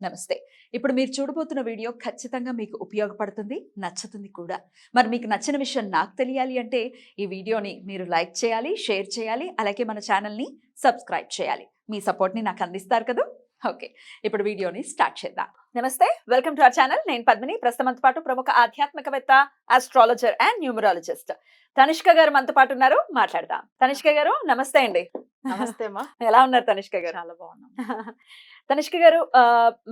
నమస్తే. ఇప్పుడు మీరు చూడబోతున్న వీడియో ఖచ్చితంగా మీకు ఉపయోగపడుతుంది, నచ్చుతుంది కూడా. మరి మీకు నచ్చిన విషయం నాకు తెలియాలి అంటే ఈ వీడియోని మీరు లైక్ చేయాలి, షేర్ చేయాలి, అలాగే మన ఛానల్‌ని సబ్స్క్రైబ్ చేయాలి. మీ సపోర్ట్‌ని నాకు అందిస్తారు కదూ! ఓకే. ఇప్పుడు వీడియోని స్టార్ట్ చేద్దాం. నమస్తే. Welcome to our channel. నేను పద్మిని. ప్రస్తుతం మనతో పాటు ప్రముఖ ఆధ్యాత్మికవేత్త, ఆస్ట్రాలజర్ అండ్ న్యూమరాలజిస్ట్ తనిష్క గారు మనతో పాటు ఉన్నారు. మాట్లాడదాం. తనిష్క గారు నమస్తే అండి. నమస్తే అమ్మా. ఎలా ఉన్నారు తనిష్క గారు? చాలా బాగున్నాం. తనిష్క గారు,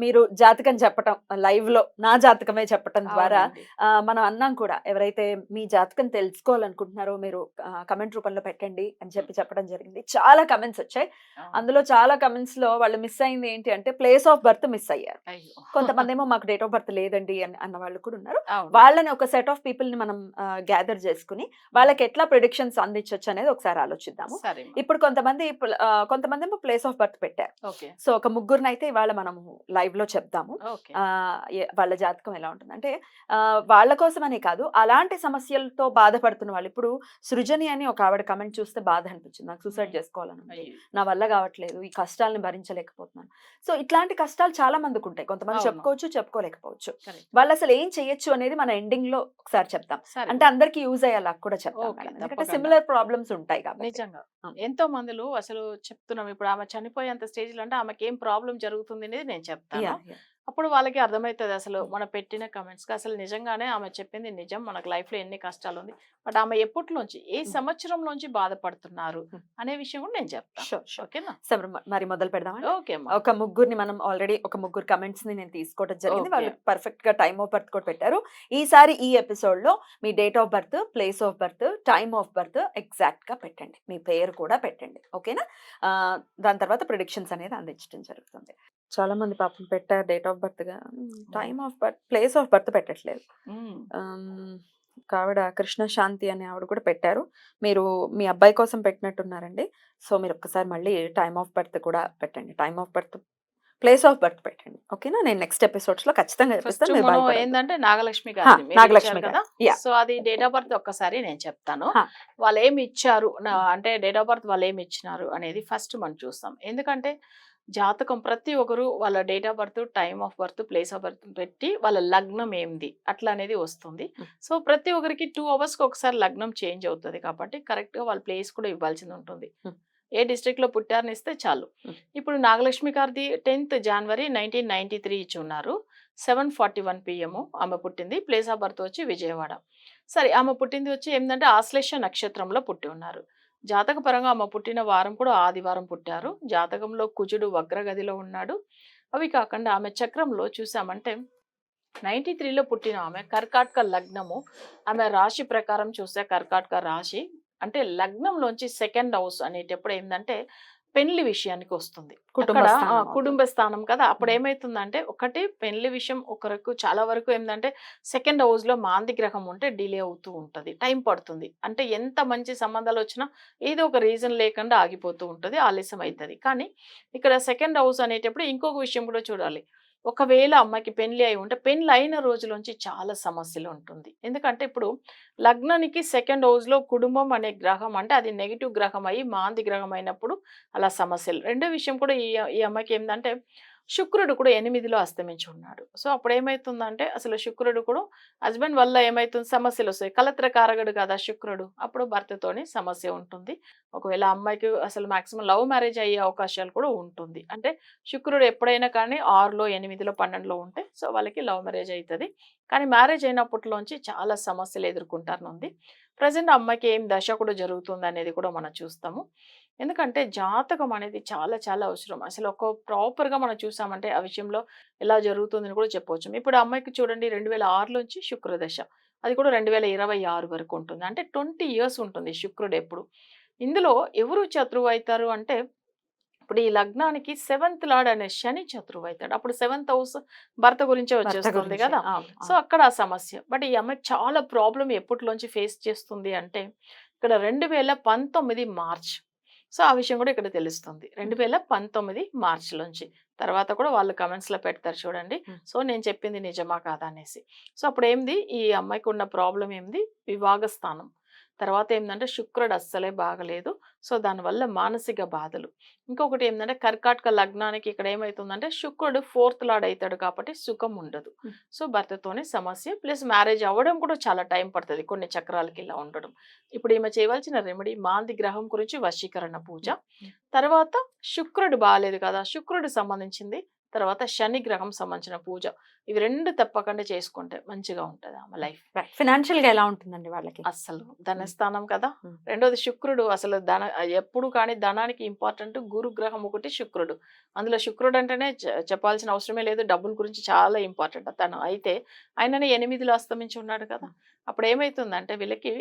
మీరు జాతకం చెప్పటం లైవ్‌లో నా జాతకమే చెప్పటం ద్వారా అవునండి. మనం అన్నాం కూడా, ఎవరైతే మీ జాతకం తెలుసుకోవాలనుకుంటున్నారో మీరు కమెంట్ రూపంలో పెట్టండి అని చెప్పడం జరిగింది. చాలా కమెంట్స్ వచ్చాయి. అవును. అందులో చాలా కమెంట్స్‌లో వాళ్ళు మిస్ అయింది ఏంటి అంటే ప్లేస్ ఆఫ్ బర్త్ మిస్ అయ్యారు. అయ్యో! కొంతమందేమో మాకు డేట్ ఆఫ్ బర్త్ లేదండి అన్న వాళ్ళు కూడా ఉన్నారు. అవును. వాళ్ళని ఒక సెట్ ఆఫ్ పీపుల్‌ని మనం గ్యాదర్ చేసుకొని వాళ్ళకి ఎట్లా ప్రిడిక్షన్స్ అందించొచ్చు అనేది ఒకసారి ఆలోచిద్దాము. సరే అమ్మా. ఇప్పుడు కొంతమందేమో ప్లేస్ ఆఫ్ బర్త్ పెట్టారు. ఓకే. సో ఒక ముగ్గురినైతే ఇవాళ మనము లైవ్‌లో చెప్దాము. ఓకే. వాళ్ళ జాతకం ఎలా ఉంటుంది అంటే, వాళ్ళ కోసమనే కాదు, అలాంటి సమస్యలతో బాధపడుతున్న వాళ్ళు. ఇప్పుడు సృజని అని ఒక ఆవిడ కమెంట్ చూస్తే బాధ అనిపించింది. నాకు సూసైడ్ చేసుకోవాలని ఉంది. అయ్యో! నా వల్ల కావట్లేదు, ఈ కష్టాలను భరించలేకపోతున్నాను. సో ఇట్లాంటి కష్టాలు చాలా మందికి ఉంటాయి. కొంతమంది అవును. చెప్పుకోవచ్చు, చెప్పుకోలేకపోవచ్చు. కరెక్ట్. వాళ్ళు అసలు ఏం చేయొచ్చు అనేది మన ఎండింగ్ లో ఒకసారి చెప్తాం. సరే. అంటే అందరికి యూజ్ అయ్యేలా కూడా చెప్తాం ఓకే, మేడం. ఎందుకంటే తప్పకుండా. సిమిలర్ ప్రాబ్లమ్స్ ఉంటాయి కాబట్టి. నిజంగా. అవును. ఎంతో మందులు అసలు చెప్తున్నాం. ఇప్పుడు ఆమె చనిపోయేంత స్టేజ్‌లో అంటే ఆమెకి ఏం ప్రాబ్లమ్ జరుగుతుంది అనేది నేను చెప్తాను. Yeah, yeah. అప్పుడు వాళ్ళకి అర్థమైతది అసలు మనం పెట్టిన కమెంట్స్‌కి అసలు నిజంగానే ఆమె చెప్పింది నిజం. మనకు లైఫ్‌లో ఎన్ని కష్టాలుంది. బట్ ఆమె ఎప్పటిలోంచి, ఏ సంవత్సరంలోంచి బాధపడుతున్నారు అనే విషయం కూడా నేను చెప్తాను. Sure, sure. ఓకేనా? సో మరి మొదలు పెడదామా? ఓకే అమ్మా. ఒక ముగ్గురిని మనం ఆల్రెడీ ఒక ముగ్గురు కమెంట్స్ ని నేను తీసుకోవడం జరిగింది. Okay. వాళ్ళు పర్ఫెక్ట్ గా టైమ్ ఆఫ్ బర్త్ కూడా పెట్టారు. ఈసారి ఈ ఎపిసోడ్ లో మీ date of birth, place of birth, time of birth exact గా పెట్టండి. మీ పేరు కూడా పెట్టండి. ఓకేనా? దాని తర్వాత ప్రిడిక్షన్స్ అనేది అందించడం జరుగుతుంది. చాలా మంది పాపం పెట్టారు డేట్ ఆఫ్ బర్త్ గా, time of birth, place of birth పెట్టట్లేదు. ఒక ఆవిడ కృష్ణ శాంతి అనే ఆవిడ కూడా పెట్టారు. మీరు మీ అబ్బాయి కోసం పెట్టినట్టున్నారండి. సో మీరు ఒక్కసారి మళ్ళీ టైమ్ ఆఫ్ బర్త్ కూడా పెట్టండి. Time of birth, place of birth పెట్టండి. ఓకేనా? నేను నెక్స్ట్ ఎపిసోడ్స్ లో ఖచ్చితంగా ఫస్ట్ చెప్పిస్తాను. మీరు మనం భయపడొద్దు. ఏందంటే నాగలక్ష్మి గారిది మీరు నాగలక్ష్మి ఇచ్చారు గారు. కదా. యా. సో అది డేట్ ఆఫ్ బర్త్ ఒక్కసారి నేను చెప్తాను. హా. వాళ్ళు ఏమి ఇచ్చారు అంటే డేట్ ఆఫ్ బర్త్ వాళ్ళు ఏమి ఇచ్చినారు అనేది ఫస్ట్ మనం చూస్తాం. ఎందుకంటే జాతకం ప్రతి ఒక్కరు వాళ్ళ date of birth, time of birth, place of birth పెట్టి వాళ్ళ లగ్నం ఏంది అట్లా అనేది వస్తుంది. సో ప్రతి ఒక్కరికి 2 hours కి ఒకసారి లగ్నం చేంజ్ అవుతుంది కాబట్టి కరెక్ట్ గా వాళ్ళ ప్లేస్ కూడా ఇవ్వాల్సింది ఉంటుంది. ఏ డిస్ట్రిక్ట్ లో పుట్టారని ఇస్తే చాలు. ఇప్పుడు నాగలక్ష్మి గారిది 10th January 1993 ఇచ్చి ఉన్నారు. 7:41 PM ఆమె పుట్టింది. ప్లేస్ ఆఫ్ బర్త్ వచ్చి విజయవాడ. సరే, ఆమె పుట్టింది వచ్చి ఏంటంటే ఆశ్లేష నక్షత్రంలో పుట్టి ఉన్నారు. జాతక పరంగా ఆమె పుట్టిన వారం కూడా ఆదివారం పుట్టారు. జాతకంలో కుజుడు వక్రగదిలో ఉన్నాడు. అవి కాకుండా ఆమె చక్రంలో చూసామంటే 93లో పుట్టిన ఆమె కర్కాటక లగ్నము. ఆమె రాశి ప్రకారం చూస్తే కర్కాటక రాశి అంటే లగ్నంలోంచి సెకండ్ హౌస్ అనేటప్పుడు ఏంటంటే పెళ్లి విషయానికి వస్తుంది. కుటుంబ అక్కడ స్థానం అవుతుంది. కుటుంబ స్థానం కదా. అప్పుడు ఏమైతుందంటే ఒకటి పెళ్లి విషయం ఒకరికి చాలా వరకు ఏంటంటే సెకండ్ హౌస్ లో మాంది గ్రహం ఉంటే డిలే అవుతూ ఉంటది, టైం పడుతుంది. అంటే ఎంత మంచి సంబంధాలు వచ్చినా ఏదో ఒక రీజన్ లేకుండా ఆగిపోతూ ఉంటది, ఆలస్యం అవుతుంది. కానీ ఇక్కడ సెకండ్ హౌస్ అనేటప్పుడు ఇంకొక విషయం కూడా చూడాలి. ఒకవేళ అమ్మాయికి పెళ్లి అయి ఉంటే పెళ్లి అయిన రోజులోంచి చాలా సమస్యలు ఉంటుంది. ఎందుకంటే ఇప్పుడు లగ్నానికి సెకండ్ హౌస్ లో కుటుంబం అనే గ్రహం అంటే అది నెగిటివ్ గ్రహం అయ్యి మాంది గ్రహం అయినప్పుడు అలా సమస్యలు. రెండో విషయం కూడా ఈ అమ్మాయికి ఏంటంటే శుక్రుడు కూడా 8లో అస్తమించి ఉన్నాడు. సో అప్పుడు ఏమైతుందంటే అసలు శుక్రుడు కూడా హస్బెండ్ వల్ల ఏమైతుంది సమస్యలు వస్తాయి. కలత్ర కారకుడు కదా శుక్రుడు. అప్పుడు భర్తతోని సమస్య ఉంటుంది. ఒకవేళ అమ్మాయికి అసలు మాక్సిమం లవ్ మ్యారేజ్ అయ్యే అవకాశాలు కూడా ఉంటుంది. అంటే శుక్రుడు ఎప్పుడైనా కానీ 6లో 8లో 12లో ఉంటే సో వాళ్ళకి లవ్ మ్యారేజ్ అవుతుంది. కానీ మ్యారేజ్ అయినప్పటిలోంచి చాలా సమస్యలు ఎదుర్కొంటారనుంది. ప్రజెంట్ అమ్మాయికి ఏం దశ కూడా జరుగుతుంది అనేది కూడా మనం చూస్తాము. ఎందుకంటే జాతకం అనేది చాలా చాలా అవసరం. అసలు ఒక ప్రాపర్గా మనం చూసామంటే ఆ విషయంలో ఎలా జరుగుతుందని కూడా చెప్పవచ్చు. ఇప్పుడు ఆ అమ్మాయికి చూడండి 2006 శుక్రదశ, అది కూడా 2026 వరకు ఉంటుంది. అంటే 20 years ఉంటుంది శుక్రుడు ఎప్పుడు. ఇందులో ఎవరు శత్రువు అవుతారు అంటే ఇప్పుడు ఈ లగ్నానికి 7th లార్డ్ అనే శని శత్రువు అవుతాడు. అప్పుడు 7th హౌస్ భర్త గురించే భర్త వచ్చేస్తుంది గురించి. కదా. అవును, సో అవును. అక్కడ ఆ సమస్య. బట్ ఈ అమ్మాయికి చాలా ప్రాబ్లం ఎప్పటిలోంచి ఫేస్ చేస్తుంది అంటే ఇక్కడ 2019 మార్చ్. సో ఆ విషయం కూడా ఇక్కడ తెలుస్తుంది. 2019 మార్చిలోంచి. తర్వాత కూడా వాళ్ళు కమెంట్స్‌లో పెడతారు చూడండి. సో నేను చెప్పింది నిజమా కాదా అనేసి. సో అప్పుడు ఏంది ఈ అమ్మాయికి ఉన్న ప్రాబ్లం ఏంది వివాహ స్థానం. తర్వాత ఏంటంటే శుక్రుడు అస్సలే బాగలేదు. సో దానివల్ల మానసిక బాధలు. ఇంకొకటి ఏంటంటే కర్కాటక లగ్నానికి ఇక్కడ ఏమైతుందంటే శుక్రుడు ఫోర్త్ లార్డ్ అవుతాడు కాబట్టి సుఖం ఉండదు. హ్మ్. సో భర్తతోనే సమస్య ప్లస్ మ్యారేజ్ అవ్వడం కూడా చాలా టైం పడుతుంది కొన్ని చక్రాలకి ఇలా ఉండడం. ఇప్పుడు ఈమె చేయవలసిన రెమెడీ మాంది గ్రహం గురించి వశీకరణ పూజ. తర్వాత శుక్రుడు బాగాలేదు కదా, శుక్రుడు సంబంధించింది. తర్వాత శని గ్రహం సంబంధించిన పూజ. ఇవి 2 తప్పకుండా చేసుకుంటే మంచిగా ఉంటది ఆమె లైఫ్. ఫినాన్షియల్ గా ఎలా ఉంటుందండి వాళ్ళకి? అస్సలు ధనస్థానం కదా. ఉమ్. రెండోది శుక్రుడు అసలు ఎప్పుడు కానీ ధనానికి ఇంపార్టెంట్ గురు గ్రహం ఒకటి శుక్రుడు. అందులో శుక్రుడు అంటేనే చెప్పాల్సిన అవసరమే లేదు, డబ్బుల గురించి చాలా ఇంపార్టెంట్ తను. అయితే ఆయననే 8లో అస్తమించి ఉన్నాడు కదా. అప్పుడు ఏమైతుందంటే వీళ్ళకి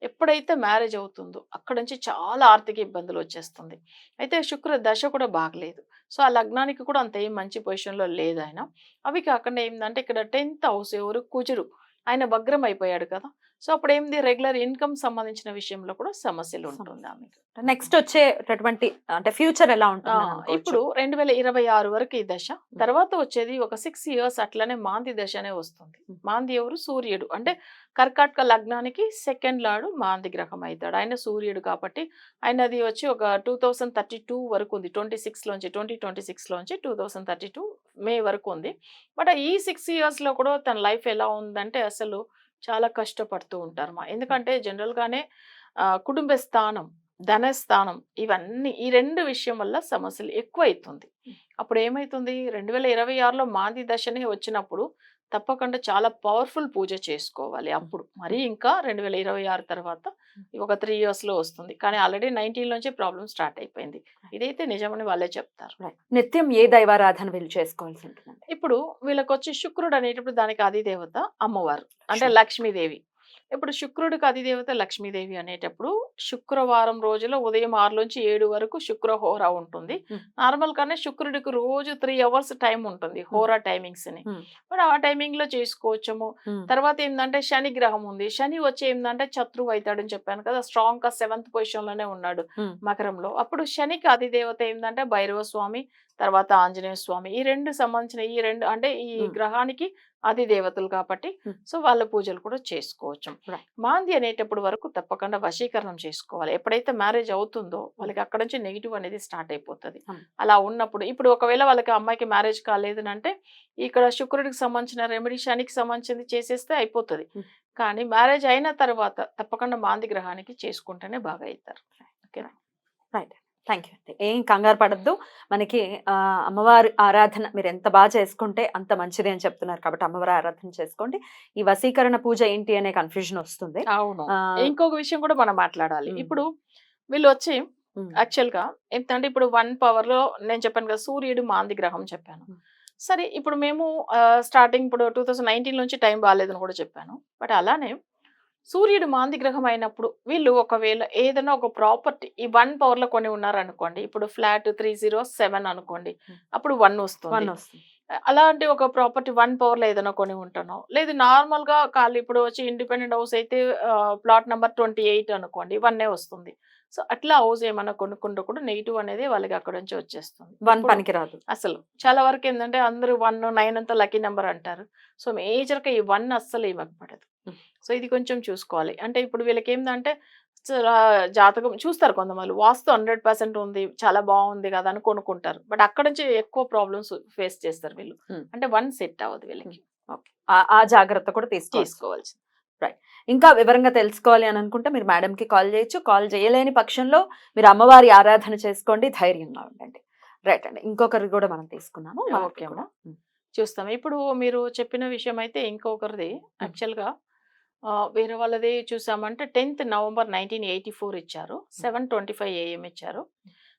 ఎప్పుడైతే మ్యారేజ్ అవుతుందో అక్కడ నుంచి చాలా ఆర్థిక ఇబ్బందులు వచ్చేస్తుంది. అయితే శుక్ర దశ కూడా బాగలేదు. సో ఆ లగ్నానికి కూడా అంత ఏం మంచి పొజిషన్లో లేదు ఆయన. అవి కాకుండా ఏంటంటే ఇక్కడ 10th హౌస్ ఎవరు కుజుడు, ఆయన వగ్రం అయిపోయాడు కదా. సో అప్పుడు ఏంది రెగ్యులర్ ఇన్కమ్ సంబంధించిన విషయంలో కూడా సమస్యలు ఉంటుంది ఆమెకు. నెక్స్ట్ వచ్చేటటువంటి అంటే ఫ్యూచర్ ఎలా ఉంటుంది ఇప్పుడు 2026 వరకు ఈ దశ. తర్వాత వచ్చేది ఒక 6 years అట్లనే మాంది దశనే వస్తుంది. మాంది ఎవరు సూర్యుడు, అంటే కర్కాటక లగ్నానికి సెకండ్ లార్డ్ మాంది గ్రహం అవుతాడు. ఆయన సూర్యుడు కాబట్టి ఆయనది వచ్చి ఒక 2032 వరకు ఉంది. 2026 లోంచి 2032 మే వరకు ఉంది. బట్ ఈ 6 years లో కూడా తన లైఫ్ ఎలా ఉందంటే అసలు చాలా కష్టపడుతూ ఉంటారు ఎందుకంటే జనరల్ గానే కుటుంబ స్థానం, ధనస్థానం ఇవన్నీ ఈ 2 విషయం వల్ల సమస్యలు ఎక్కువ అవుతుంది. అప్పుడు ఏమైతుంది 2026లో మాంది దశనే వచ్చినప్పుడు తప్పకుండా చాలా పవర్ఫుల్ పూజ చేసుకోవాలి. అప్పుడు మరి ఇంకా 2026 తర్వాత ఒక 3 years లో వస్తుంది. కానీ ఆల్రెడీ 19 నుంచి ప్రాబ్లం స్టార్ట్ అయిపోయింది. ఇదైతే నిజమని వాళ్ళే చెప్తారు. నిత్యం ఏ దైవారాధన వీళ్ళు చేసుకోవాల్సి ఉంటుంది? ఇప్పుడు వీళ్ళకి వచ్చి శుక్రుడు అనేటప్పుడు దానికి అధిదేవత అమ్మవారు అంటే లక్ష్మీదేవి. ఇప్పుడు శుక్రుడికి అధిదేవత లక్ష్మీదేవి అనేటప్పుడు శుక్రవారం రోజులో ఉదయం 6 నుంచి 7 వరకు శుక్రహోర ఉంటుంది. నార్మల్ గానే శుక్రుడికి రోజు 3 hours టైం ఉంటుంది హోరా టైమింగ్స్ ని. మరి ఆ టైమింగ్ లో చేసుకోవచ్చము. తర్వాత ఏంటంటే శని గ్రహం ఉంది. శని వచ్చి ఏంటంటే శత్రువు అవుతాడని చెప్పాను కదా, స్ట్రాంగ్ గా 7th పొజిషన్ లోనే ఉన్నాడు మకరంలో. అప్పుడు శనికి అధిదేవత ఏంటంటే భైరవ స్వామి, తర్వాత ఆంజనేయ స్వామి. ఈ 2 సంబంధించిన ఈ 2 అంటే ఈ గ్రహానికి అది దేవతలు కాబట్టి సో వాళ్ళ పూజలు కూడా చేసుకోవచ్చు. మాంది అనేటప్పుడు వరకు తప్పకుండా వశీకరణం చేసుకోవాలి. ఎప్పుడైతే మ్యారేజ్ అవుతుందో వాళ్ళకి అక్కడ నుంచి నెగిటివ్ అనేది స్టార్ట్ అయిపోతుంది. అలా ఉన్నప్పుడు ఇప్పుడు ఒకవేళ వాళ్ళకి అమ్మాయికి మ్యారేజ్ కాలేదు అంటే ఇక్కడ శుక్రుడికి సంబంధించిన రెమెడీ శనికి సంబంధించింది చేసేస్తే అయిపోతుంది. కానీ మ్యారేజ్ అయిన తర్వాత తప్పకుండా మాంది గ్రహానికి చేసుకుంటేనే బాగా అవుతారు. ఓకేనా? రైట్, థ్యాంక్ యూ అండి. ఏం కంగారు పడద్దు. మనకి అమ్మవారి ఆరాధన మీరు ఎంత బాగా చేసుకుంటే అంత మంచిది అని చెప్తున్నారు కాబట్టి అమ్మవారి ఆరాధన చేసుకోండి. ఈ వశీకరణ పూజ ఏంటి అనే కన్ఫ్యూజన్ వస్తుంది. అవును. ఇంకొక విషయం కూడా మనం మాట్లాడాలి. ఇప్పుడు వీళ్ళు వచ్చి యాక్చువల్ గా ఏంటంటే ఇప్పుడు 1 power లో నేను చెప్పాను కదా సూర్యుడు మాంది గ్రహం చెప్పాను. సరే ఇప్పుడు మేము స్టార్టింగ్ ఇప్పుడు 2019 నుంచి టైం బాగాలేదని కూడా చెప్పాను. బట్ అలానే సూర్యుడు మాంది గ్రహం అయినప్పుడు వీళ్ళు ఒకవేళ ఏదైనా ఒక ప్రాపర్టీ ఈ 1 power లో కొని ఉన్నారనుకోండి, ఇప్పుడు ఫ్లాట్ 307 అనుకోండి, అప్పుడు 1 వస్తుంది. అలాంటి ఒక ప్రాపర్టీ 1 power లో ఏదైనా కొని ఉంటాను, లేదు నార్మల్ గా కాళ్ళు ఇప్పుడు వచ్చి ఇండిపెండెంట్ హౌస్ అయితే ప్లాట్ నెంబర్ 28 అనుకోండి 1 వస్తుంది. సో అట్లా హౌస్ ఏమైనా కొనుక్కుంటూ కూడా నెగిటివ్ అనేది వాళ్ళకి అక్కడ నుంచి వచ్చేస్తుంది. 1 పనికిరాదు అసలు. చాలా వరకు ఏంటంటే అందరూ 1, 9 అంతా లక్కీ నెంబర్ అంటారు. సో మేజర్ గా ఈ 1 అస్సలు ఏమకు పడదు. సో ఇది కొంచెం చూసుకోవాలి. అంటే ఇప్పుడు వీళ్ళకి ఏంటంటే జాతకం చూస్తారు కొంతమంది, వాస్తు 100% ఉంది చాలా బాగుంది కదా అని కొనుక్కుంటారు. బట్ అక్కడ నుంచి ఎక్కువ ప్రాబ్లమ్స్ ఫేస్ చేస్తారు వీళ్ళు. అంటే 1 సెట్ అవ్వదు వీళ్ళకి. ఆ జాగ్రత్త కూడా తీసుకోవాల్సి. రైట్. ఇంకా వివరంగా తెలుసుకోవాలి అని అనుకుంటే మీరు మేడంకి కాల్ చేయొచ్చు. కాల్ చేయలేని పక్షంలో మీరు అమ్మవారి ఆరాధన చేసుకోండి, ధైర్యంగా ఉండండి. రైట్ అండి. ఇంకొకరి కూడా మనం తీసుకున్నాము. ఓకే అమ్మా, చూస్తాం. ఇప్పుడు మీరు చెప్పిన విషయం అయితే ఇంకొకరిది యాక్చువల్గా వేరే వాళ్ళది చూసామంటే 10th November 1984 ఇచ్చారు, 7:25 AM ఇచ్చారు.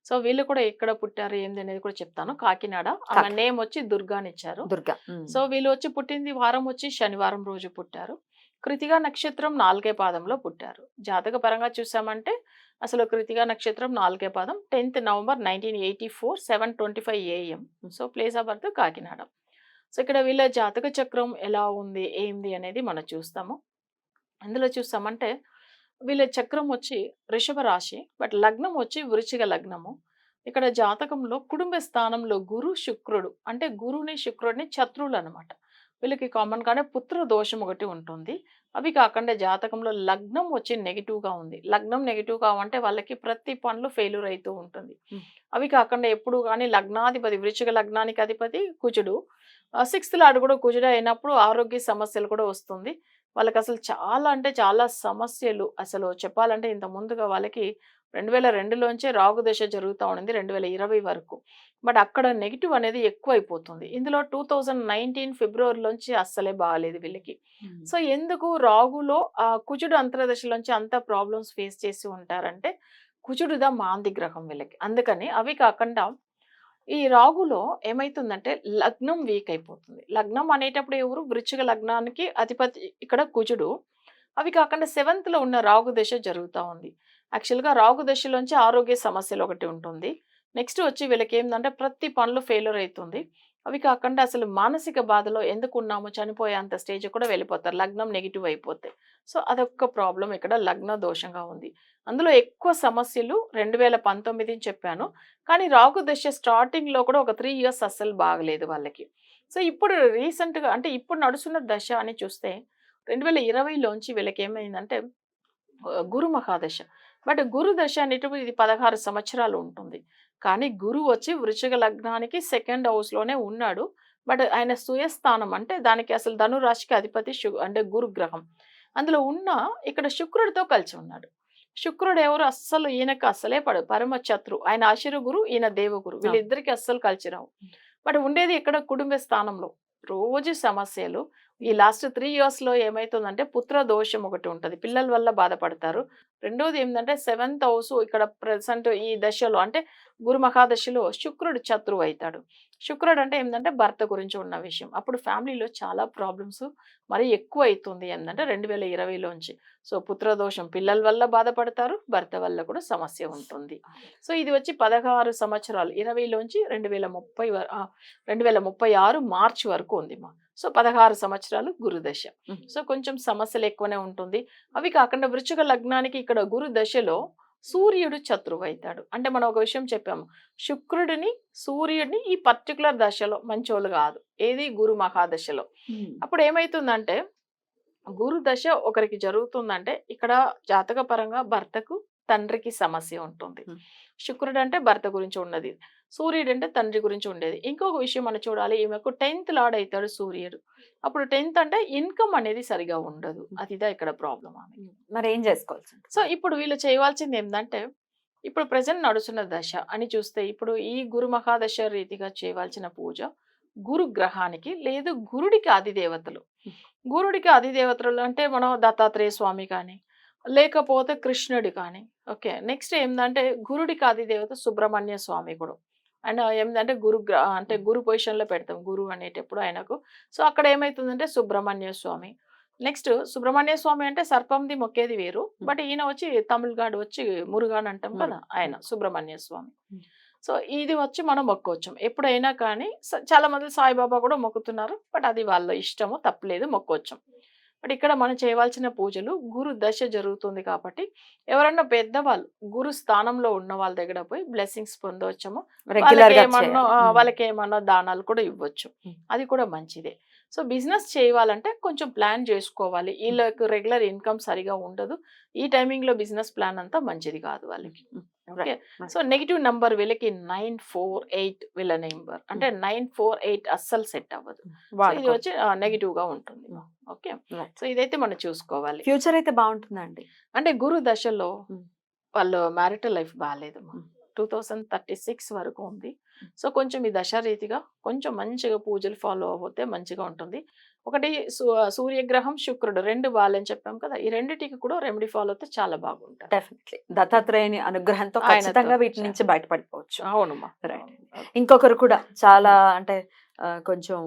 సో వీళ్ళు కూడా ఎక్కడ పుట్టారు ఏంది అనేది కూడా చెప్తాను. కాకినాడ. ఆమె నేమ్ వచ్చి దుర్గా అని ఇచ్చారు. దుర్గా. సో వీళ్ళు వచ్చి పుట్టింది వారం వచ్చి శనివారం రోజు పుట్టారు. కృతిగా నక్షత్రం 4వ పాదంలో పుట్టారు. జాతక పరంగా చూసామంటే అసలు కృతిగా నక్షత్రం 4వ పాదం 10th November 1984 7:25 AM. So place of birth Kakinada. So ఇక్కడ వీళ్ళ జాతక చక్రం ఎలా ఉంది ఏంది అనేది మనం చూస్తాము. అందులో చూస్తామంటే వీళ్ళ చక్రం వచ్చి వృషభ రాశి, బట్ లగ్నం వచ్చి వృశ్చిక లగ్నము. ఇక్కడ జాతకంలో కుటుంబ స్థానంలో గురు శుక్రుడు, అంటే గురుని శుక్రుడిని శత్రువులు అనమాట. వీళ్ళకి కామన్ గానే పుత్ర దోషం ఒకటి ఉంటుంది. అవి కాకుండా జాతకంలో లగ్నం వచ్చి నెగెటివ్ గా ఉంది. లగ్నం నెగెటివ్ గా అంటే వాళ్ళకి ప్రతి పనులు ఫెయిల్యూర్ అయితూ ఉంటుంది. Hmm. అవి కాకుండా ఎప్పుడు కానీ లగ్నాధిపతి వృశ్చిక లగ్నానికి అధిపతి కుజుడు. సిక్స్త్ లార్డ్ కూడా కుజుడు అయినప్పుడు ఆరోగ్య సమస్యలు కూడా వస్తుంది. వాళ్ళకి అసలు చాలా అంటే చాలా సమస్యలు అసలు చెప్పాలంటే ఇంత ముందుగా వాళ్ళకి 2002లోంచే రాహు దశ జరుగుతా ఉండింది 2020 వరకు. బట్ అక్కడ నెగెటివ్ అనేది ఎక్కువైపోతుంది. ఇందులో 2019 ఫిబ్రవరిలోంచి అస్సలే బాగాలేదు వీళ్ళకి. సో ఎందుకు రాహులో కుజుడు అంతర్దశలోంచి అంత ప్రాబ్లమ్స్ ఫేస్ చేసి ఉంటారంటే కుజుడుదా మాంది గ్రహం వీళ్ళకి. అందుకని అవి కాకుండా ఈ రాహులో ఏమైతుందంటే లగ్నం వీక్ అయిపోతుంది. లగ్నం అనేటప్పుడు ఎవరు వృశ్చిక లగ్నానికి అధిపతి ఇక్కడ కుజుడు. అవి కాకుండా సెవెంత్ లో ఉన్న రాహు దశ జరుగుతూ ఉంది. యాక్చువల్గా రాహు దశలోంచి ఆరోగ్య సమస్యలు ఒకటి ఉంటుంది. నెక్స్ట్ వచ్చి వీళ్ళకి ఏంటంటే ప్రతి పనులు ఫెయిల్యూర్ అవుతుంది. అవి కాకుండా అసలు మానసిక బాధలో ఎందుకు ఉన్నామో చనిపోయేంత స్టేజ్ కూడా వెళ్ళిపోతారు లగ్నం నెగిటివ్ అయిపోతే. సో అదొక ప్రాబ్లం ఇక్కడ లగ్న దోషంగా ఉంది. అందులో ఎక్కువ సమస్యలు 2019 చెప్పాను. కానీ రాహు దశ స్టార్టింగ్ లో కూడా ఒక 3 ఇయర్స్ అస్సలు బాగలేదు వాళ్ళకి. సో ఇప్పుడు రీసెంట్ గా అంటే ఇప్పుడు నడుస్తున్న దశ అని చూస్తే 2020లోంచి వీళ్ళకి ఏమైందంటే గురు మహాదశ. బట్ గురు దశ అనేటప్పుడు ఇది 16 సంవత్సరాలు ఉంటుంది. కానీ గురువు వచ్చి వృశ్చిక లగ్నానికి సెకండ్ హౌస్ లోనే ఉన్నాడు. బట్ ఆయన సుయస్థానం అంటే దానికి అసలు ధనురాశికి అధిపతి అంటే గురు గ్రహం. అందులో ఉన్న ఇక్కడ శుక్రుడితో కలిసి ఉన్నాడు. శుక్రుడు ఎవరు అస్సలు ఈయనకు అస్సలే పడు పరమ శత్రు. ఆయన అశిర గురు, ఈయన దేవగురు. వీళ్ళిద్దరికి అస్సలు కలిసి రావు. బట్ ఉండేది ఇక్కడ కుటుంబ స్థానంలో. రోజు సమస్యలు. ఈ లాస్ట్ 3 ఇయర్స్‌లో ఏమైతుందంటే పుత్ర దోషం ఒకటి ఉంటది. పిల్లల వల్ల బాధపడతారు. రెండోది ఏందంటే సెవెంత్ హౌస్ ఇక్కడ ప్రెజెంట్ ఈ దశలో అంటే గురు మహాదశలో శుక్రుడు శత్రువు అయితాడు. శుక్రుడు అంటే ఏందంటే భర్త గురించి ఉన్న విషయం. అప్పుడు ఫ్యామిలీలో చాలా ప్రాబ్లమ్స్ మరి ఎక్కువ అయితుంది ఏందంటే 2020లోంచి. సో పుత్ర దోషం పిల్లల వల్ల బాధపడతారు. భర్త వల్ల కూడా సమస్య ఉంటుంది. సో ఇది వచ్చి 16 సంవత్సరాలు 20లోంచి 2036 మార్చి వరకు ఉంది మా. సో 16 సంవత్సరాలు గురుదశ. సో కొంచెం సమస్యలు ఎక్కువనే ఉంటుంది. అవి కాకుండా వృశ్చిక లగ్నానికి ఇక్కడ గురు దశలో సూర్యుడు శత్రువు అవుతాడు. అంటే మనం ఒక విషయం చెప్పాము, శుక్రుడిని సూర్యుడిని ఈ పర్టికులర్ దశలో మంచోళ్ళు కాదు. ఏది గురు మహాదశలో. అప్పుడు ఏమైతుందంటే గురు దశ ఒకరికి జరుగుతుందంటే ఇక్కడ జాతక పరంగా భర్తకు తండ్రికి సమస్య ఉంటుంది. శుక్రుడు అంటే భర్త గురించి ఉన్నది, సూర్యుడు అంటే తండ్రి గురించి ఉండేది. ఇంకొక విషయం మనం చూడాలి, ఈమెకు 10th లార్డ్ అవుతాడు సూర్యుడు. అప్పుడు 10th అంటే ఇన్కమ్ అనేది సరిగా ఉండదు. అదిదా ఇక్కడ ప్రాబ్లం ఆమె. మరి ఏం చేసుకోవాల్సి ఉంటుంది? సో ఇప్పుడు వీళ్ళు చేయవలసింది ఏంటంటే ఇప్పుడు ప్రజెంట్ నడుస్తున్న దశ అని చూస్తే ఇప్పుడు ఈ గురు మహాదశ రీతిగా చేయవలసిన పూజ గురు గ్రహానికి లేదు గురుడికి అధిదేవతలు. గురుడికి అధిదేవతలు అంటే మనం దత్తాత్రేయ స్వామి కానీ లేకపోతే కృష్ణుడి కానీ. ఓకే, నెక్స్ట్ ఏంటంటే గురుడికి అధిదేవత సుబ్రహ్మణ్య స్వామి కూడా. అండ్ ఏంటంటే అంటే గురు పొజిషన్లో పెడతాం గురువు అనేటప్పుడు ఆయనకు. సో అక్కడ ఏమవుతుందంటే సుబ్రహ్మణ్య స్వామి. నెక్స్ట్ సుబ్రహ్మణ్య స్వామి అంటే సర్పంది మొక్కేది వేరు. బట్ ఈయన వచ్చి తమిళగాడు వచ్చి మురుగాన్ అంటాం కదా, ఆయన సుబ్రహ్మణ్య స్వామి. సో ఇది వచ్చి మనం మొక్కోవచ్చు ఎప్పుడైనా కానీ. చాలా మంది సాయిబాబా కూడా మొక్కుతున్నారు. బట్ అది వాళ్ళ ఇష్టము, తప్పలేదు, మొక్కోవచ్చు. బట్ ఇక్కడ మనం చేయవలసిన పూజలు గురు దశ జరుగుతుంది కాబట్టి ఎవరన్నా పెద్దవాళ్ళు గురు స్థానంలో ఉన్న వాళ్ళ దగ్గర పోయి బ్లెస్సింగ్స్ పొందవచ్చము. వాళ్ళకి ఏమన్నా దానాలు కూడా ఇవ్వచ్చు. అది కూడా మంచిదే. సో బిజినెస్ చేయాలంటే కొంచెం ప్లాన్ చేసుకోవాలి. వీళ్ళకి రెగ్యులర్ ఇన్కమ్ సరిగా ఉండదు. ఈ టైమింగ్ లో బిజినెస్ ప్లాన్ అంతా మంచిది కాదు వాళ్ళకి. ఓకే, సో నెగిటివ్ నంబర్ వీళ్ళకి 948 వీళ్ళ నెంబర్. అంటే 948 అస్సలు సెట్ అవ్వదు. ఇది వచ్చి నెగిటివ్ గా ఉంటుంది. ఓకే, సో ఇదైతే మనం చూసుకోవాలి. ఫ్యూచర్ అయితే బాగుంటుందండి. అంటే గురు దశలో వాళ్ళు మ్యారిటల్ లైఫ్ బాగాలేదు. 2036 వరకు ఉంది. సో కొంచెం ఈ దశ రీతిగా కొంచెం మంచిగా పూజలు ఫాలో అవ్వతే మంచిగా ఉంటుంది. ఒకటి సూర్యగ్రహం శుక్రుడు 2 బాలని చెప్పాం కదా, ఈ రెండిటికి కూడా రెమెడీ ఫాలో అయితే చాలా బాగుంటుంది. డెఫినెట్లీ దత్తాత్రేయుని అనుగ్రహంతో ఖచ్చితంగా వీటి నుంచి బయటపడిపోవచ్చు. అవునమ్మా. రైట్. ఇంకొకరు కూడా చాలా అంటే కొంచెం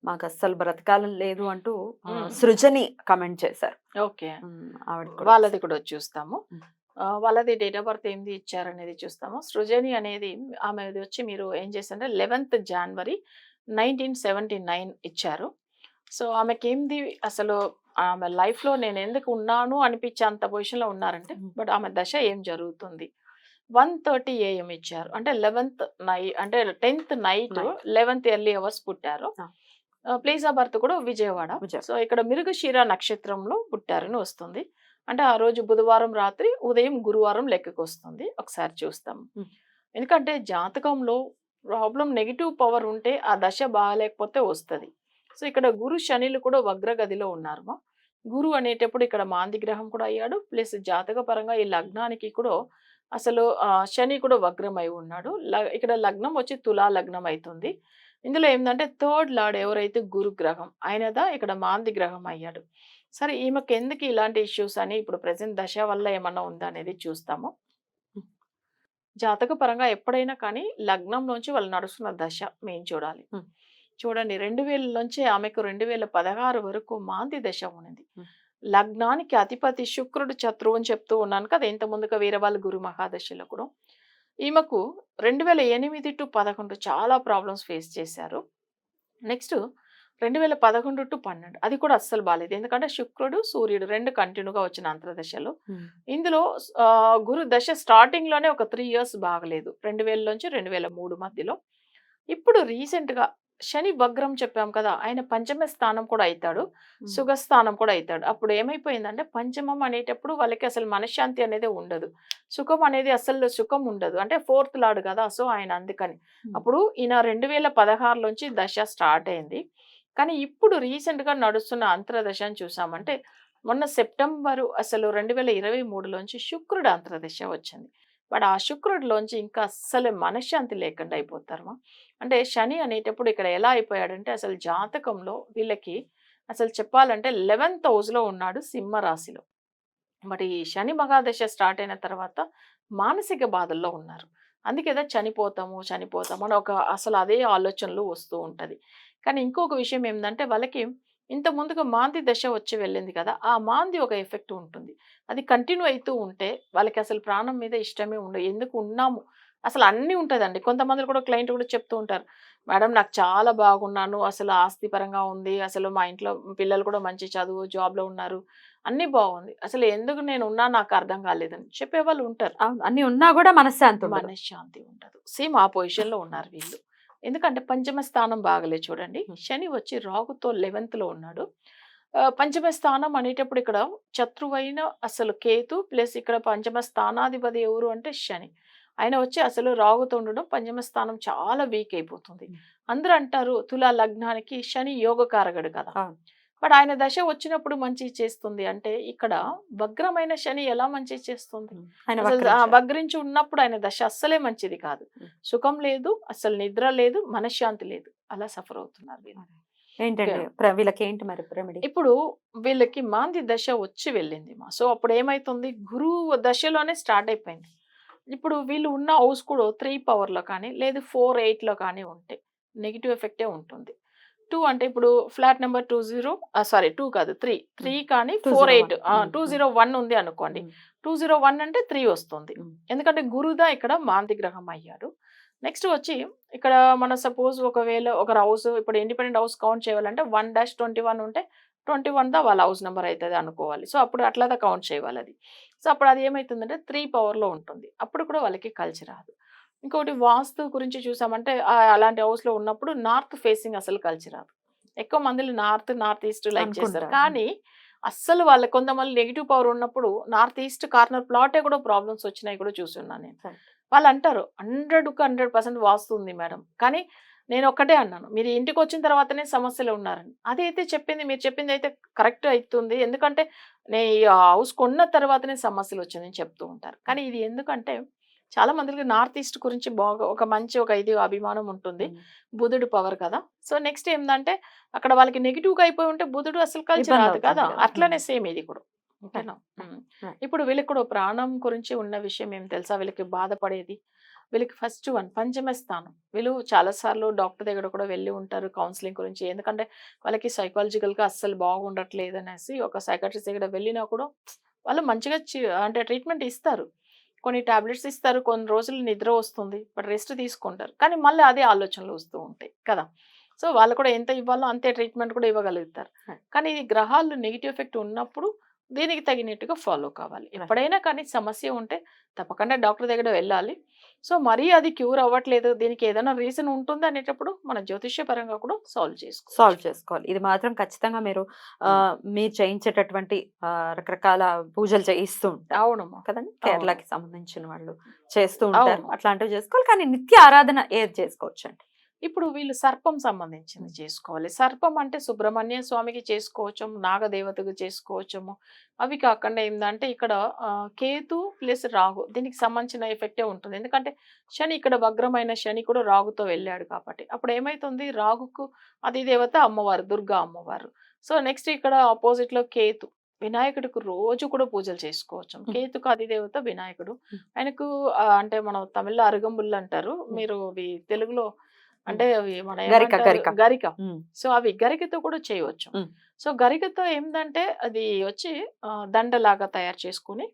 మాకు అస్సలు బ్రతకాలం లేదు అంటూ సృజని కమెంట్ చేశారు. ఓకే, ఆవిడ వాళ్ళది కూడా చూస్తాము. వాళ్ళది డేట్ ఆఫ్ బర్త్ ఏంది ఇచ్చారనేది చూస్తాము. సృజని అనేది ఆమెది వచ్చి మీరు ఏం చేశారంటే 11th జనవరి 1979 ఇచ్చారు. సో ఆమెకి ఏంది అసలు ఆమె లైఫ్ లో నేను ఎందుకు ఉన్నాను అనిపించే అంత పొజిషన్ లో ఉన్నారంటే, బట్ ఆమె దశ ఏం జరుగుతుంది 1:30 AM ఇచ్చారు. అంటే 11th నైట్ అంటే 10th night 11th early hours పుట్టారు. ప్లేస్ ఆఫ్ బర్త్ కూడా విజయవాడ. విజయ్ సో ఇక్కడ మిరుగశిర నక్షత్రంలో పుట్టారని వస్తుంది. అంటే ఆ రోజు బుధవారం రాత్రి, ఉదయం గురువారం లెక్కకొస్తుంది. ఒకసారి చూస్తాం. హ్మ్. ఎందుకంటే జాతకంలో ప్రాబ్లమ్ నెగెటివ్ పవర్ ఉంటే ఆ దశ బాగాలేకపోతే వస్తది. సో ఇక్కడ గురు, శనిలు కూడా వగ్రగదిలో ఉన్నారుమా. గురు అనేటప్పుడు ఇక్కడ మాంది గ్రహం కూడా అయ్యాడు. ప్లస్ జాతక పరంగా ఈ లగ్నానికి కూడా అసలు శని కూడా వగ్రమై ఉన్నాడు. ఇక్కడ లగ్నం వచ్చి తులా లగ్నం అయితుంది. ఇందులో ఏందంటే థర్డ్ లార్డ్ ఎవరైతే గురు గ్రహం ఆయనదా ఇక్కడ మాంది గ్రహం అయ్యాడు. సరే ఈమెకి ఎందుకు ఇలాంటి ఇష్యూస్ అని ఇప్పుడు ప్రెజెంట్ దశ వల్ల ఏమన్నా ఉందా అనేది చూస్తాము. హ్మ్. జాతక పరంగా ఎప్పుడైనా కానీ లగ్నం నుంచి వాళ్ళు నడుస్తున్న దశ మేము చూడాలి. హ్మ్. చూడండి 2000 నుంచి ఆమెకు 2016 వరకు మాంది దశ ఉన్నది. హ్మ్. లగ్నానికి అధిపతి శుక్రుడు శత్రువు అని చెప్తూ ఉన్నాను కదా ఇంత ముందుగా వీర వాళ్ళ గురు మహాదశలో కూడా. ఈమెకు 2008-11 చాలా ప్రాబ్లమ్స్ ఫేస్ చేశారు. నెక్స్ట్ 2011-12 అది కూడా అస్సలు బాలేదు. ఎందుకంటే శుక్రుడు, సూర్యుడు 2 కంటిన్యూగా వచ్చిన అంతర్దశలు. హ్మ్. ఇందులో గురు దశ స్టార్టింగ్‌లోనే ఒక 3 ఇయర్స్ బాగలేదు. 2000 నుంచి 2003 మధ్యలో. ఇప్పుడు రీసెంట్‌గా శని వగ్రం చెప్పాం కదా! ఆయన పంచమ స్థానం కూడా అయితాడు. హ్మ్. సుఖస్థానం కూడా అయితాడు. అప్పుడు ఏమైపోయిందంటే పంచమం అనేటప్పుడు వాళ్ళకి అసలు మనశ్శాంతి అనేది ఉండదు. సుఖం అనేది అసలు సుఖం ఉండదు. అంటే ఫోర్త్ లార్డ్ కదా! సో ఆయన అందుకని. హ్మ్. అప్పుడు ఈయన 2016 నుంచి దశ స్టార్ట్ అయింది. కానీ ఇప్పుడు రీసెంట్‌గా నడుస్తున్న అంతర్దశ అని చూసామంటే మొన్న సెప్టెంబరు అసలు 2023లోంచి శుక్రుడు అంతర్దశ వచ్చింది. బట్ ఆ శుక్రుడిలోంచి ఇంకా అస్సలు మనశ్శాంతి లేకుండా అయిపోతారు. అంటే శని అనేటప్పుడు ఇక్కడ ఎలా అయిపోయాడంటే అసలు జాతకంలో వీళ్ళకి అసలు చెప్పాలంటే 11th హౌస్‌లో ఉన్నాడు సింహ రాశిలో. మరి ఈ శని మహాదశ స్టార్ట్ అయిన తర్వాత మానసిక బాధల్లో ఉన్నారు. అందుకేదా చనిపోతాము, చనిపోతాము అని ఒక అసలు అదే ఆలోచనలు వస్తూ ఉంటది. కానీ ఇంకొక విషయం ఏందంటే వాళ్ళకి ఇంత ముందుగా మాంది దశ వచ్చి వెళ్ళింది కదా! ఆ మాంది ఒక ఎఫెక్ట్ ఉంటుంది. అది కంటిన్యూ అయితూ ఉంటే వాళ్ళకి అసలు ప్రాణం మీద ఇష్టమే ఉండదు. ఎందుకు ఉన్నాము అసలు అన్నీ ఉంటదండి. కొంతమంది కూడా క్లయింట్ కూడా చెప్తూ ఉంటారు. మేడం నాకు చాలా బాగున్నాను. అసలు ఆస్తి పరంగా ఉంది. అసలు మా ఇంట్లో పిల్లలు కూడా మంచి చదువు, జాబ్‌లో ఉన్నారు. అన్నీ బాగుంది. అసలు ఎందుకు నేనున్నా నాకు అర్థం కాలేదని చెప్పేవాళ్ళు ఉంటారు. అవును. అన్ని ఉన్నా గూడా మనశ్శాంతి ఉండదు. మనశ్శాంతి ఉండదు. సేమ్ ఆ పొజిషన్‌లో ఉన్నారు వీళ్ళు. ఎందుకంటే పంచమ స్థానం బాగలేదు చూడండి. హ్మ్. శని వచ్చి రాహుతో 11థ్‌లో ఉన్నాడు. పంచమ స్థానం అనేటప్పుడు ఇక్కడ శత్రువైన అసలు కేతు ప్లస్ ఇక్కడ పంచమ స్థానాధిపతి ఎవరు అంటే శని. ఆయన వచ్చి అసలు రాహుతో ఉండడం పంచమ స్థానం చాలా వీక్ అయిపోతుంది. హ్మ్. అందరూ అంటారు తులా లగ్నానికి శని యోగకారకుడు కదా! అవును. బట్ ఆయన దశ వచ్చినప్పుడు మంచి చేస్తుంది అంటే ఇక్కడ వగ్రమైన శని ఎలా మంచి చేస్తుంది? హ్మ్. ఆయన అసలు వక్రించారు. వగ్రించి ఉన్నప్పుడు ఆయన దశ అస్సలే మంచిది కాదు. హ్మ్. సుఖం లేదు, అసలు నిద్ర లేదు, మనశ్శాంతి లేదు. అలా సఫర్ అవుతున్నారు వీళ్ళు. ఓకే. ఏంటండి వీళ్ళకేంటి మరి రెమెడీ? ఇప్పుడు వీళ్ళకి మాంది దశ వచ్చి వెళ్ళింది సో అప్పుడు ఏమైతుంది గురువు దశలోనే స్టార్ట్ అయిపోయింది. ఇప్పుడు వీళ్ళు ఉన్న హౌస్ కూడా 3 పవర్‌లో కానీ లేదు 4, 8లో కానీ ఉంటే నెగెటివ్ ఎఫెక్టే ఉంటుంది. 2 అంటే ఇప్పుడు ఫ్లాట్ నంబర్ 20 సారీ 2 కాదు 3. హ్మ్. 3 కానీ 4, 201. 8 హ్మ్. హ్మ్. 201 ఉంది అనుకోండి. హ్మ్. 201 అంటే 3 వస్తుంది. హ్మ్. ఎందుకంటే గురుదా ఇక్కడ మాంది గ్రహం అయ్యాడు. నెక్స్ట్ వచ్చి ఇక్కడ మన సపోజ్ ఒకవేళ ఒక హౌస్ ఇప్పుడు ఇండిపెండెంట్ హౌస్ కౌంట్ చేయాలంటే 1-21 ఉంటే 21 వాళ్ళ హౌస్ నంబర్ అయితది అనుకోవాలి. సో అప్పుడు అట్లాగా కౌంట్ చేయాలది. సో అప్పుడు అది ఏమైతుందంటే 3 పవర్‌లో ఉంటుంది. అప్పుడు కూడా వాళ్ళకి కలిసి రాదు. ఇంకోటి వాస్తు గురించి చూసామంటే అలాంటి హౌస్‌లో ఉన్నప్పుడు నార్త్ ఫేసింగ్ అసలు కలిసి రాదు. ఎక్కువ మందిలో నార్త్ ఈస్ట్ లైక్ చేస్తారు. అనుకుంటారు. కానీ అస్సలు వాళ్ళ కొంతమంది నెగెటివ్ పవర్ ఉన్నప్పుడు నార్త్ ఈస్ట్ కార్నర్ ప్లాటే కూడా ప్రాబ్లమ్స్ వచ్చినాయి కూడా చూసున్నాను నేను. కరెక్ట్. వాళ్ళంటారు 100కి 100% వాస్తు ఉంది మేడం. కానీ నేనొక్కటే అన్నాను. మీరు ఇంటికొచ్చిన తర్వాతనే సమస్యలో ఉన్నారని. అదైతే చెప్పింది మీరు చెప్పిందయితే కరెక్ట్ అయితుంది. ఎందుకంటే ఈ హౌస్ కొన్న తర్వాతనే సమస్యలొచ్చాయని చెప్తూ ఉంటారు. కానీ ఇది ఎందుకంటే చాలా మందికి నార్త్ ఈస్ట్ గురించి బాగా ఒక మంచి ఒక ఇది అభిమానం ఉంటుంది. హ్మ్. బుధుడు పవర్ కదా! సో నెక్స్ట్ ఏందంటే అక్కడ వాళ్ళకి నెగెటివ్‌గా అయిపోయి ఉంటే బుధుడు అసలు కలిసి రాదు ఇబ్బందవుతుంది కదా! కదా! హ్మ్. అట్లనే సేమ్ ఇది కూడా. ఓకేనా? రైట్. హ్మ్. రైట్. ఇప్పుడు వీళ్ళకి కూడా ప్రాణం గురించి ఉన్న విషయం ఏం తెలుసా? వీళ్ళకి బాధపడేది. వీళ్ళకి ఫస్ట్ వన్ పంచమ స్థానం. వీళ్ళు చాలా సార్లు డాక్టర్ దగ్గర కూడా వెళ్ళి ఉంటారు కౌన్సెలింగ్ గురించి. ఎందుకంటే వాళ్ళకి సైకాలజికల్‌గా అస్సలు బాగుండట్లేదనేసి ఒక సైకియాట్రిస్ట్ దగ్గర వెళ్ళినా కూడా వాళ్ళు మంచిగా అంటే ట్రీట్మెంట్ ఇస్తారు. కొన్ని టాబ్లెట్స్ ఇస్తారు. కొన్ని రోజులు నిద్ర వస్తుంది. బట్ రెస్ట్ తీసుకుంటారు. కానీ మళ్ళీ అదే ఆలోచనలు వస్తూ ఉంటాయి కదా! సో వాళ్ళు కూడా ఎంత ఇవ్వాలో అంతే ట్రీట్మెంట్ కూడా ఇవ్వగలుగుతారు. రైట్. కానీ ఇది గ్రహాలు నెగెటివ్ ఎఫెక్ట్ ఉన్నప్పుడు దీనికి తగినట్టుగా ఫాలో కావాలి. ఎప్పుడైనా కానీ సమస్య ఉంటే తప్పకుండా డాక్టర్ దగ్గర వెళ్ళాలి. సో మరీ అది క్యూర్ అవ్వట్లేదు, దీనికి ఏదైనా రీజన్ ఉంటుంది అనేటప్పుడు మన జ్యోతిష్య పరంగా కూడా సాల్వ్ చేసుకోవాలి. ఇది మాత్రం ఖచ్చితంగా మీరు మీరు చేయించేటటువంటి రకరకాల పూజలు చేయిస్తూ ఉంటారు అవునమ్మా. కదండి. అవును. కేరళకి సంబంధించిన వాళ్ళు చేస్తూ ఉంటారు. అవును. అట్లాంటివి చేసుకోవాలి. కానీ నిత్య ఆరాధన ఏది చేసుకోవచ్చు అండి? ఇప్పుడు వీళ్ళు సర్పం సంబంధించింది చేసుకోవాలి. సర్పం అంటే సుబ్రహ్మణ్య స్వామికి చేసుకోవచ్చము, నాగదేవతకు చేసుకోవచ్చము. అవి కాకుండా ఏందంటే ఇక్కడ కేతు ప్లస్ రాహు దీనికి సంబంధించిన ఎఫెక్టే ఉంటుంది. ఎందుకంటే శని ఇక్కడ వగ్రమైన శని కూడా రాహుతో వెళ్ళాడు కాబట్టి. అప్పుడు ఏమైతుంది, రాహుకు అధిదేవత అమ్మవారు, దుర్గా అమ్మవారు. సో నెక్స్ట్ ఇక్కడ ఆపోజిట్‌లో కేతు. వినాయకుడికి రోజు కూడా పూజలు చేసుకోవచ్చు. కేతుకు అధిదేవత వినాయకుడు. ఆయనకు అంటే మనం తమిళ్లో అరుగంబుల్ అంటారు. మీరు అవి తెలుగులో అంటే అవి మన ఏమంటారు, గరిక. సో అవి గరికతో కూడా చేయవచ్చు. సో గరికతో ఏంటంటే అది వచ్చి దండలాగా తయారు చేసుకుని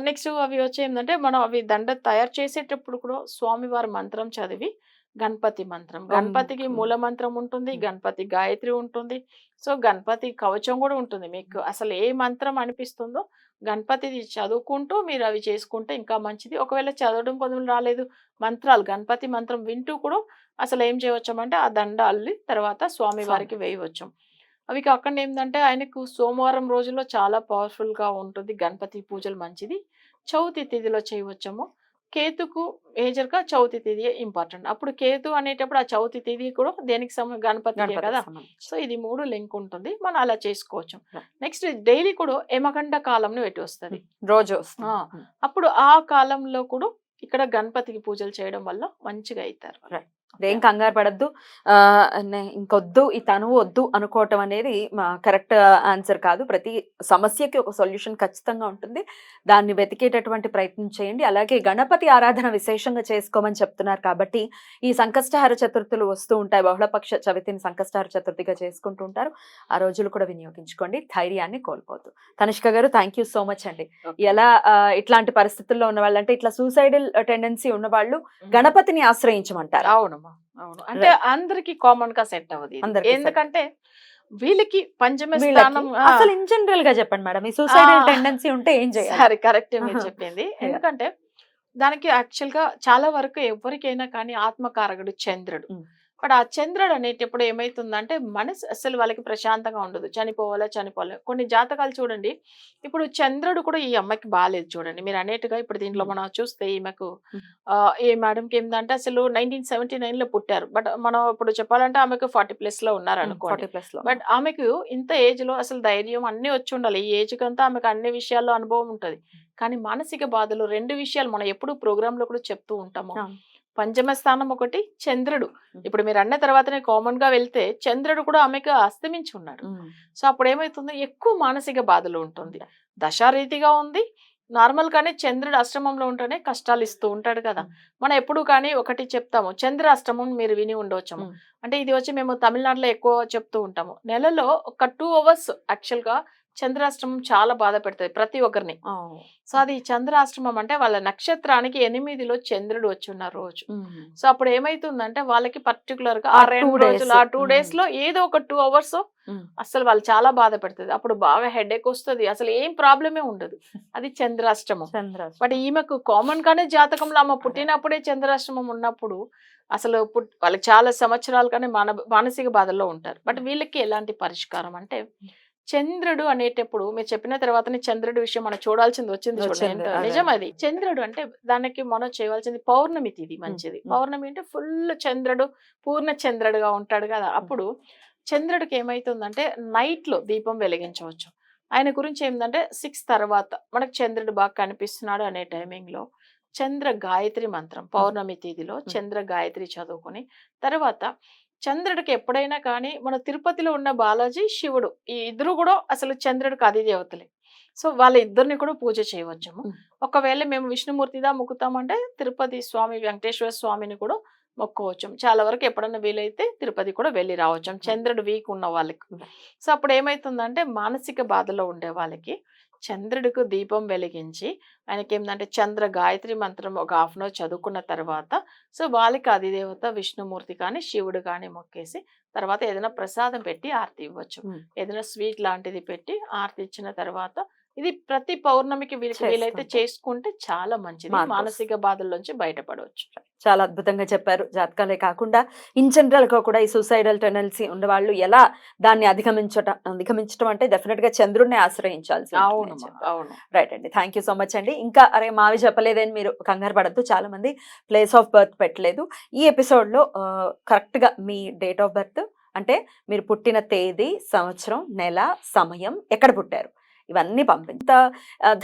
నెక్స్ట్ అవి వచ్చి ఏంటంటే మనం అవి దండ తయారు చేసేటప్పుడు కూడా స్వామివారి మంత్రం చదివి, గణపతి మంత్రం, గణపతికి మూల మంత్రం ఉంటుంది, గణపతి గాయత్రి ఉంటుంది, సో గణపతి కవచం కూడా ఉంటుంది. మీకు అసలు ఏ మంత్రం అనిపిస్తుందో గణపతిది చదువుకుంటూ మీరు అవి చేసుకుంటే ఇంకా మంచిది. ఒకవేళ చదవడం కొంచెం రాలేదు, మంత్రాలు గణపతి మంత్రం వింటూ కూడా అసలు ఏం చేయవచ్చమంటే ఆ దండ అల్లి తర్వాత స్వామి వారికి వేయవచ్చు. అవి కాకుండా ఏంటంటే ఆయనకు సోమవారం రోజుల్లో చాలా పవర్ఫుల్గా ఉంటుంది, గణపతి పూజలు మంచిది. చవితి తిథిలో చేయవచ్చము. కేతుకు మేజర్గా చవితి తిథి ఇంపార్టెంట్. అప్పుడు కేతు అనేటప్పుడు ఆ చవితి తిథి కూడా దేనికి గణపతికే కదా. సో ఇది 3 లింక్ ఉంటుంది, మనం అలా చేసుకోవచ్చు. నెక్స్ట్ డైలీ కూడా యమగండ కాలంలో పెట్టి వస్తుంది రోజు. అప్పుడు ఆ కాలంలో కూడా ఇక్కడ గణపతికి పూజలు చేయడం వల్ల మంచిగా అవుతారు. ఏం కంగారు పడద్దు, ఇంకొద్దు ఈ తనువు వద్దు అనుకోవటం అనేది కరెక్ట్ ఆన్సర్ కాదు. ప్రతి సమస్యకి ఒక సొల్యూషన్ ఖచ్చితంగా ఉంటుంది. దాన్ని వెతికేటటువంటి ప్రయత్నం చేయండి. అలాగే గణపతి ఆరాధన విశేషంగా చేసుకోమని చెప్తున్నారు కాబట్టి ఈ సంకష్టహార చతుర్థులు వస్తూ ఉంటాయి. బహుళపక్ష చవితిని సంకష్టహార చతుర్థిగా చేసుకుంటూ ఉంటారు. ఆ రోజులు కూడా వినియోగించుకోండి, ధైర్యాన్ని కోల్పోవద్దు. తనిష్క గారు, థ్యాంక్ యూ సో మచ్ అండి. ఎలా ఇట్లాంటి పరిస్థితుల్లో ఉన్న వాళ్ళు, అంటే ఇట్లా సూసైడల్ టెండెన్సీ ఉన్న వాళ్ళు గణపతిని ఆశ్రయించమంటారు. అవును, అంటే అందరికి కామన్ గా సెట్ అవ్వదు. ఎందుకంటే వీళ్ళకి పంచమ స్థానం. అసలు ఇన్ జనరల్ గా చెప్పండి మేడం, ఈ సూసైడల్ టెండెన్సీ ఉంటే ఏం చేయాలి? సరే, కరెక్ట్ మీరు చెప్పింది. ఎందుకంటే దానికి యాక్చువల్ గా చాలా వరకు ఎవరికైనా కానీ ఆత్మకారకుడు చంద్రుడు. బట్ ఆ చంద్రుడు అనేటప్పుడు ఏమైతుందంటే మనసు అసలు వాళ్ళకి ప్రశాంతంగా ఉండదు, చనిపోవాలి. కొన్ని జాతకాలు చూడండి, ఇప్పుడు చంద్రుడు కూడా ఈ అమ్మాయికి బాగాలేదు చూడండి. మీరు అనేట్టుగా ఇప్పుడు దీంట్లో మనం చూస్తే ఈమెకు ఈ మేడంకి ఏంటంటే అసలు 1979 లో పుట్టారు. బట్ మనం ఇప్పుడు చెప్పాలంటే ఆమెకు 40+ లో ఉన్నారు అనుకోండి. బట్ ఆమెకు ఇంత ఏజ్ లో అసలు ధైర్యం అన్ని వచ్చి ఉండాలి. ఈ ఏజ్ కంతా ఆమెకు అన్ని విషయాల్లో అనుభవం ఉంటది. కానీ మానసిక బాధలు 2 విషయాలు మనం ఎప్పుడు ప్రోగ్రామ్ లో కూడా చెప్తూ ఉంటాము. పంచమ స్థానం ఒకటి, చంద్రుడు. ఇప్పుడు మీరు అన్న తర్వాతనే కామన్ గా వెళ్తే చంద్రుడు కూడా ఆమెకు అస్తమించి ఉన్నాడు. సో అప్పుడు ఏమైతుంది, ఎక్కువ మానసిక బాధలు ఉంటుంది. దశారీతిగా ఉంది నార్మల్ గానే, చంద్రుడు అష్టమంలో ఉంటేనే కష్టాలు ఇస్తూ ఉంటాడు కదా. మనం ఎప్పుడు కానీ ఒకటి చెప్తాము, చంద్ర అష్టమం మీరు విని ఉండవచ్చము. అంటే ఇది వచ్చి మేము తమిళనాడులో ఎక్కువ చెప్తూ ఉంటాము. నెలలో ఒక 2 hours యాక్చువల్ గా చంద్రాష్టమం చాలా బాధ పెడుతుంది ప్రతి ఒక్కరిని. సో అది చంద్రాష్టమం అంటే వాళ్ళ నక్షత్రానికి 8లో చంద్రుడు వచ్చి ఉన్న రోజు. సో అప్పుడు ఏమైతుందంటే వాళ్ళకి పర్టికులర్ గా ఆ 2 days లో ఏదో ఒక 2 hours అసలు వాళ్ళు చాలా బాధ పెడుతుంది. అప్పుడు బాగా హెడేక్ వస్తుంది, అసలు ఏం ప్రాబ్లమే ఉండదు. అది చంద్రాష్టమం. బట్ ఈమెకు కామన్ గానే జాతకంలో ఆమె పుట్టినప్పుడే చంద్రాష్టమం ఉన్నప్పుడు అసలు వాళ్ళకి చాలా సంవత్సరాలు కానీ మానసిక బాధల్లో ఉంటారు. బట్ వీళ్ళకి ఎలాంటి పరిష్కారం అంటే, చంద్రుడు అనేటప్పుడు మీరు చెప్పిన తర్వాతనే చంద్రుడి విషయం మనం చూడాల్సింది వచ్చింది చూడండి. నిజం అది. చంద్రుడు అంటే దానికి మనం చేయవలసింది పౌర్ణమి తిథి మంచిది. పౌర్ణమి అంటే ఫుల్ చంద్రుడు, పూర్ణ చంద్రుడుగా ఉంటాడు కదా. అప్పుడు చంద్రుడికి ఏమైతుందంటే నైట్ లో దీపం వెలిగించవచ్చు. ఆయన గురించి ఏంటంటే 6 తర్వాత మనకు చంద్రుడు బాగా కనిపిస్తున్నాడు అనే టైమింగ్ లో చంద్ర గాయత్రి మంత్రం పౌర్ణమి తిథిలో చంద్ర గాయత్రి చదువుకొని తర్వాత చంద్రుడికి ఎప్పుడైనా కానీ మన తిరుపతిలో ఉన్న బాలాజీ, శివుడు ఈ ఇద్దరు కూడా అసలు చంద్రుడికి అధిదేవతలే. సో వాళ్ళ ఇద్దరిని కూడా పూజ చేయవచ్చము. ఒకవేళ మేము విష్ణుమూర్తిదా మొక్కుతామంటే తిరుపతి స్వామి వెంకటేశ్వర స్వామిని కూడా మొక్కోవచ్చు. చాలా వరకు ఎప్పుడన్నా వీలైతే తిరుపతి కూడా వెళ్ళి రావచ్చు చంద్రుడు వీక్ ఉన్న వాళ్ళకి. సో అప్పుడు ఏమైతుందంటే మానసిక బాధలో ఉండే వాళ్ళకి చంద్రుడికి దీపం వెలిగించి ఆయనకి ఏంటంటే చంద్ర గాయత్రి మంత్రం ఒక హాఫ్ అన్ అవర్ చదువుకున్న తర్వాత సో వాళ్ళకి అధిదేవత విష్ణుమూర్తి కానీ శివుడు కానీ మొక్కేసి తర్వాత ఏదైనా ప్రసాదం పెట్టి ఆరతి ఇవ్వచ్చు. ఉమ్. ఏదైనా స్వీట్ లాంటిది పెట్టి ఆరతి ఇచ్చిన తర్వాత ఇది ప్రతి పౌర్ణమికి వీలైతే చేసుకుంటే. చేసుకుంటే చాలా మంచిది. మార్పు మానసిక బాధల్లోంచి బయటపడవచ్చు. చాలా అద్భుతంగా చెప్పారు. జాతకాలే కాకుండా ఇన్ జనరల్ గా కూడా ఈ సూసైడల్ టెండెన్సీ ఉన్నవాళ్ళు ఎలా దాన్ని అధిగమించడం అంటే డెఫినెట్ గా చంద్రుడిని ఆశ్రయించాల్సి అవును అవును. రైట్ అండి. థ్యాంక్ యూ సో మచ్ అండి. ఇంకా అరే మావి చెప్పలేదని మీరు కంగారు పడద్దు. చాలా మంది ప్లేస్ ఆఫ్ బర్త్ పెట్టలేదు. ఈ ఎపిసోడ్ లో కరెక్ట్ గా మీ డేట్ ఆఫ్ బర్త్ అంటే మీరు పుట్టిన తేదీ, సంవత్సరం, నెల, సమయం, ఎక్కడ పుట్టారు ఇవన్నీ పంపించ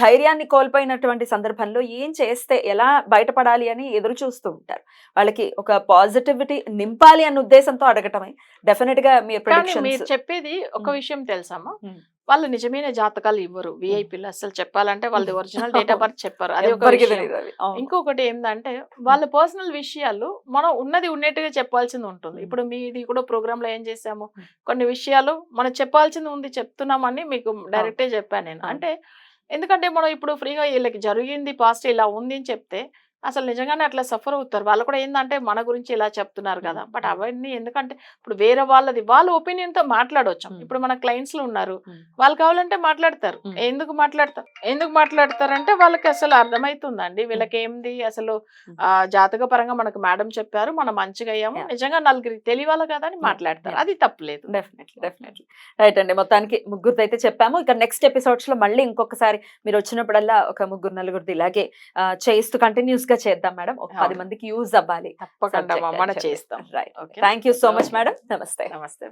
ధైర్యాన్ని కోల్పోయినటువంటి సందర్భంలో ఏం చేస్తే ఎలా బయటపడాలి అని ఎదురు చూస్తూ ఉంటారు. వాళ్ళకి ఒక పాజిటివిటీ నింపాలి అన్న ఉద్దేశంతో అడగటమే. డెఫినెట్ గా మీ కానీ మీరు predictions- చెప్పేది ఒక ఉమ్. విషయం తెలుసమ్మా, ఉమ్. వాళ్ళు నిజమైన జాతకాలు ఇవ్వరు. విఐపీలు అసలు చెప్పాలంటే వాళ్ళది ఒరిజినల్ డేట్ ఆఫ్ బర్త్ చెప్పారు. అది ఒక ఎవ్వరికీ విషయం. తెలియదు అది. అవును. ఇంకొకటి ఏంటంటే వాళ్ళ పర్సనల్ విషయాలు మనం ఉన్నది ఉన్నట్టుగా చెప్పాల్సింది ఉంటుంది. ఇప్పుడు మీది కూడా ప్రోగ్రామ్ లో ఏం చేసాము, కొన్ని విషయాలు మనం చెప్పాల్సింది ఉంది చెప్తున్నామని మీకు డైరెక్టే చెప్పాను నేను. అవును. అంటే ఎందుకంటే మనం ఇప్పుడు ఫ్రీగా వీళ్ళకి జరిగింది పాస్ట్ ఇలా ఉంది అని చెప్తే అసలు నిజంగానే అట్లా సఫర్ అవుతారు. వాళ్ళు కూడా ఏంటంటే మన గురించి ఇలా చెప్తున్నారు కదా, బట్ అవన్నీ ఎందుకంటే ఇప్పుడు వేరే వాళ్ళది వాళ్ళ ఒపీనియన్ తో మాట్లాడవచ్చు. ఇప్పుడు మన క్లయింట్స్ లో ఉన్నారు, వాళ్ళు కావాలంటే మాట్లాడతారు. ఎందుకు మాట్లాడతారంటే వాళ్ళకి అసలు అర్థమవుతుందండి వీళ్ళకి ఏంది అసలు జాతక పరంగా మనకు మేడం చెప్పారు, మనం మంచిగా అయ్యాము, నిజంగా నలుగురికి తెలియాలి కదా అని మాట్లాడతారు. అది తప్పలేదు. డెఫినెట్లీ రైట్ అండి. మొత్తానికి ముగ్గురితో అయితే చెప్పాము. ఇక నెక్స్ట్ ఎపిసోడ్స్ లో మళ్ళీ ఇంకొకసారి మీరు వచ్చినప్పుడల్లా ఒక ముగ్గురు నలుగురిది ఇలాగే చేస్తూ కంటిన్యూస్ గా చేద్దాం మేడం. ఒక 10 అవును. మందికి యూజ్ అవ్వాలి. తప్పకుండా మనం చేస్తాం. Right. Thank you so much madam. నమస్తే. నమస్తే.